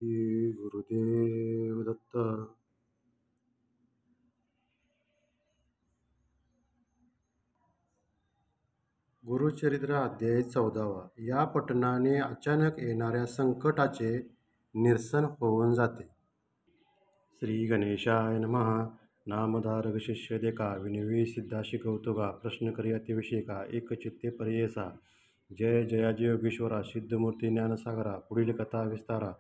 श्री गुरुदेव दत्त. गुरुचरित्र अध्याय 14. या पठणाने अचानक येणाऱ्या संकटाचे निरसन होऊन जाते. श्री गणेशाय नमः. नामधारक शिष्य देखा, विनवी सिद्धा शिकवतोगा, प्रश्न करी अतिविषयका, एक चित्ते पर्ययसा. जय जयाजी योगेश्वरा, सिद्धमूर्ती ज्ञानसागरा. पुढील कथा विस्तारा.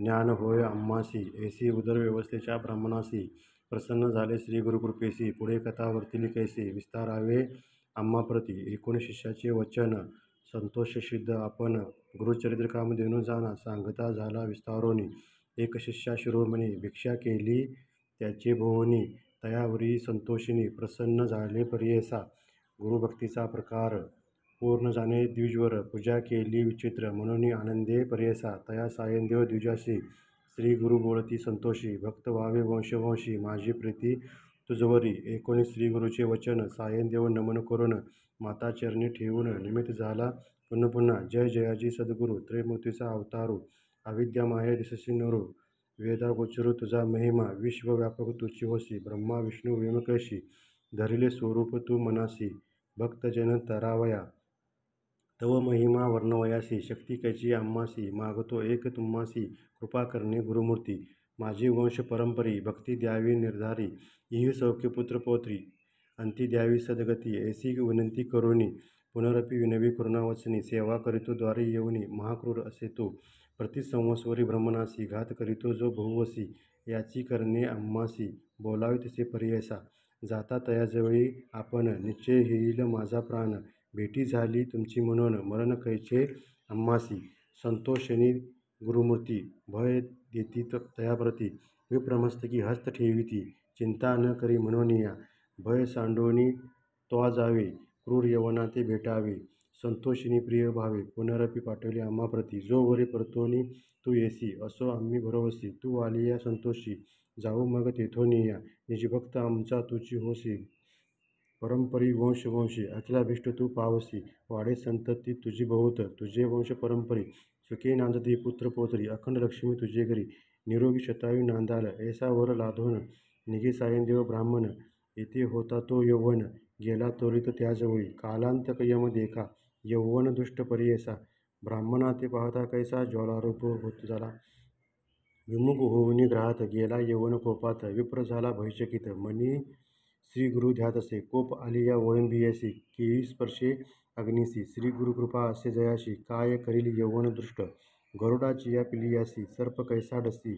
ज्ञान होय आम्हासी, ऐसी उदरव्यवस्थेच्या ब्राह्मणासी. प्रसन्न झाले श्री गुरुकृपेसी, पुढे कथा वर्तिली कैसी. विस्तारावे आम्हाप्रती, एकूण शिष्याचे वचन. संतोष सिद्ध आपण, गुरुचरित्र कामधेनू जाणा. सांगता झाला विस्तारोनी. एक शिष्या शिरोमणी, भिक्षा केली त्याचे भोवनी. तयावरी संतोषिनी, प्रसन्न झाले पर्ययसा. गुरुभक्तीचा प्रकार पूर्ण जाणे द्विजवर. पूजा केली विचित्र, म्हणून आनंदे पर्ययसा. तया सायंदेव द्विजाशी, श्री गुरु बोलती संतोषी. भक्त व्हावे वंशवंशी, माझी प्रीती तुझवरी. एकूण श्री गुरुचे वचन, सायंदेव नमन करून. माता चरणी ठेवून निमित्त झाला पुन्हा पुन्हा. जय जयाजी सद्गुरु, त्रैमूर्तीचा अवतारू. अविद्या माया दिससी नरू, वेदा गोचरू तुझा महिमा. विश्वव्यापक तुची होसी, ब्रह्मा विष्णू व्यंकशी. धरिले स्वरूप तू मनासी, भक्तजन तरावया. तव महिमा वर्णवयासी, शक्ती कैची आम्हासी. मागतो एक तुम्हासी, कृपा करणे गुरुमूर्ती. माझी वंश परंपरी, भक्ती द्यावी निर्धारी. इह सौख्य पुत्र पौत्री, अंती द्यावी सद्गती. ऐसी विनंती करुणी, पुनरपि विनवी करुणावचनी. सेवा करीतो द्वारे येऊनी, महाक्रूर असे तो. प्रतिसंवत्सरी ब्रह्मणासी, घात करीतो जो बहुवसी. याची करणे आम्हासी, बोलावे तसे पर्ययसा. जाता तयाजवळी आपण, निश्चय येईल माझा प्राण. भेटी झाली तुमची म्हणून, मरण कैचे आम्हासी. संतोषिनी गुरुमूर्ती, भय देती तयाप्रती. विप्रमस्तकी हस्त ठेविती, चिंता न करी म्हणून या. भय सांडोनी त्वा जावे, क्रूर यवना ते भेटावे. संतोषिनी प्रिय भावे, पुनरपि पाठवले आम्हाप्रती. जो वरी परतोनी तू येसी, असो आम्ही भरवसी. तू आलिया संतोषी, जाऊ मग तेथून या. निजभक्त आमचा तुची होसी, परंपरी वंशवंशी. अखिलाभीष्ट तू पावसी, वाढे संतती तुझी बहुत. तुझे वंश परंपरी, सुखे नांदती पुत्र पौत्री. अखंड लक्ष्मी तुझे घरी, निरोगी शतायू नांदाल. ऐसा वर लाधोन निघे सायंदेव ब्राह्मण. येथे होता तो यौवन, गेला त्वरित त्याजवळी. कालांतक यम देखा, यौवन दुष्ट पर्ययसा. ब्राह्मणा ते पाहता कैसा, ज्वालारूप होत झाला. विमुख होऊनी ग्रहात, गेला यौवन कोपात. विप्र झाला भयचकित, मनी श्री गुरु ध्यातसे. कोप आली या वळंबियासी, केळी स्पर्शे अग्नीसी. श्री गुरुकृपा असे जयाशी, काय करील यौवन दृष्ट. गरुडाची या पिलियासी, सर्प कैसा डसी.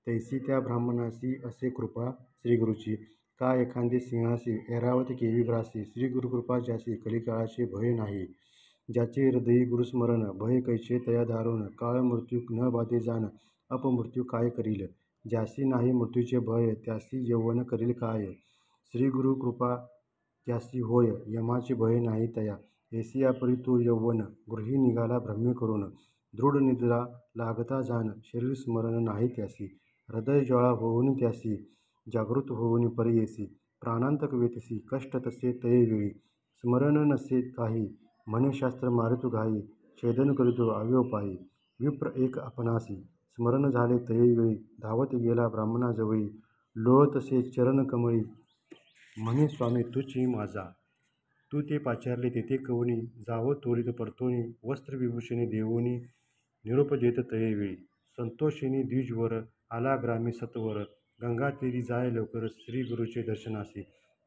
तैसी त्या ब्राह्मणासी असे कृपा श्रीगुरुची. का एखादे सिंहासी, ऐरावत केवी ग्रासी. श्री गुरुकृपा ज्यासी, कलिकाळाचे भय नाही. ज्याचे हृदयी गुरुस्मरण, भय कैचे तया धारून. काळ मृत्यू न बाधे जाण, अपमृत्यू काय करील. ज्यासी नाही मृत्यूचे भय, त्यासी यौवन करील काय. श्री गुरु कृपा ज्यासी होय, यमाचे भय नाही तया. ऐसी अपरी तो यौवन, गृही निघाला भ्रमे करून. दृढ निद्रा लागता जाण, शरीर स्मरण नाही त्यासी. हृदय ज्वाळा होऊन त्यासी, जागृत होऊन पर्ययसी. प्राणांतक वेतसी, कष्ट तसे तये स्मरण नसे काही. म्हणे शास्त्र मारितो घाई, छेदन करीतो अव्यवपायी. विप्र एक आपणासी, स्मरण झाले तये धावत गेला ब्राह्मणाजवळी. लोळ तसे चरण कमळी, म्हणे स्वामी तूची माझा. तू ते पाचारले तेथे कवनी, जावं त्वरित परतोनी. वस्त्र विभूषणी देऊनी, निरोप देत तये. संतोषिनी द्विजवर, आला ग्रामी सत्वर. गंगातीरी जाय लवकर, श्री गुरुचे दर्शनासी.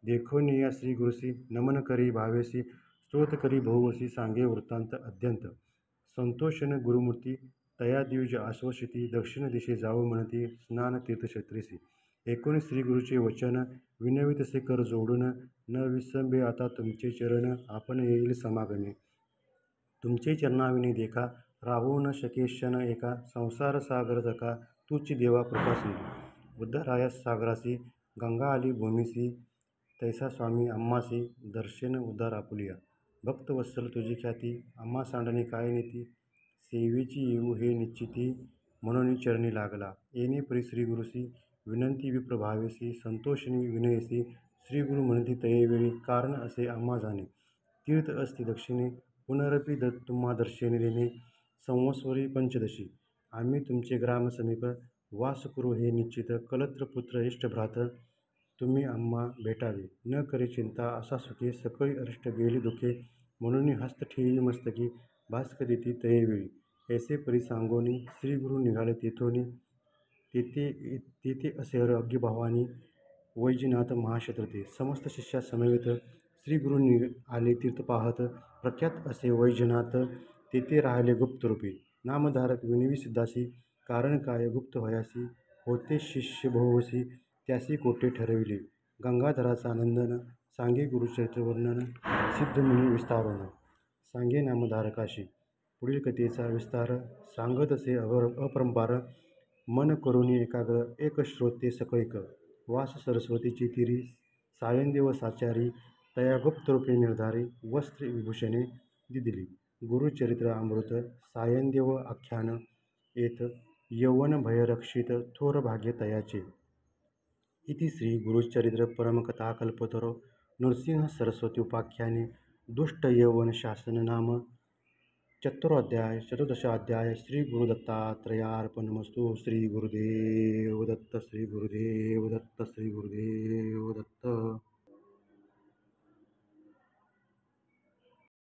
देखोनी या श्री गुरुसी, नमन करी भावेसी. स्तोत्र करी बहुवसी, सांगे वृत्तांत अद्यंत. संतोषन गुरुमूर्ती, तया द्विज आश्वसिती. दक्षिण दिशे जाऊ म्हणती, स्नान तीर्थक्षेत्रीसी. एकूण श्री गुरुचे वचन, विनवी तसे कर जोडून. न विसंबे आता तुमचे चरण, आपण येईल समागमे. तुमचे चरणाविनी देखा, राहू न शके क्षण एका. संसार सागर धका, तूच देवा कृपासी. उद्धारायास सागरासी, गंगा आली भूमीसी. तैसा स्वामी आम्हासी, दर्शन उद्धार आपुलिया. भक्तवत्सल तुझी ख्याती, आम्हा सांडणे काय नीती. सेवेची येऊ हे निश्चिती, म्हणून चरणी लागला. येणे परी श्री गुरुसी, विनंती विप्रभावेसी. संतोषिनी विनयसी, श्री गुरु म्हणती तये. कारण असे आम्हा जाणे, तीर्थ असते दक्षिणे. पुनरपि तुम्हा दर्शने देणे, संवत्सरी पंचदशी. आम्ही तुमचे ग्रामसमीप वास करू हे निश्चित. कलत्र पुत्र इष्टभ्रात तुम्ही आम्हा भेटावे. न करी चिंता असा सुखी सकळी अरिष्ट गेली दुखे. म्हणून हस्त ठेवी मस्तकी भास्करिती तये वेळी. ऐसे परी सांगोनी श्रीगुरु निघाले तेथोनी. तेथे असे अज्ञभावानी वैजनाथ महाक्षेत्र समस्त शिष्या समवेत श्रीगुरु आले तीर्थ पाहत. प्रख्यात असे वैजनाथ तेथे राहिले गुप्तरूपी. नामधारक विनवी सिद्धासी कारण काय गुप्त वयासी. होते शिष्य बहुवसी त्यासी कोठे ठरविले. गंगाधराचा नंदन सांगे गुरुचरित्र वर्णन. सिद्धमुनी विस्तारोन सांगे नामधारकाशी. पुढील कथेचा विस्तार सांगत असे अपरंपार. मन करुणी एकाग्र एक श्रोते सकळीक. वास सरस्वतीची तिरी सायंदेव साचारी. तया गुप्तरूपे निर्धारी वस्त्र विभूषणे दिदिली. गुरुचरित्र अमृत सायंदेव आख्यान येत यौवन भयरक्षित थोर भाग्य तयाचे. इति श्री गुरुचरित्र परमकथा कल्पतरो नृसिंह सरस्वती उपाख्याने दुष्ट यौवन शासन नाम चतुर्दशाध्याय. श्री गुरुदत्तात्रयार्पणमस्तु. श्री गुरुदेव दत्त. श्री गुरुदेव दत्त. श्री गुरुदेव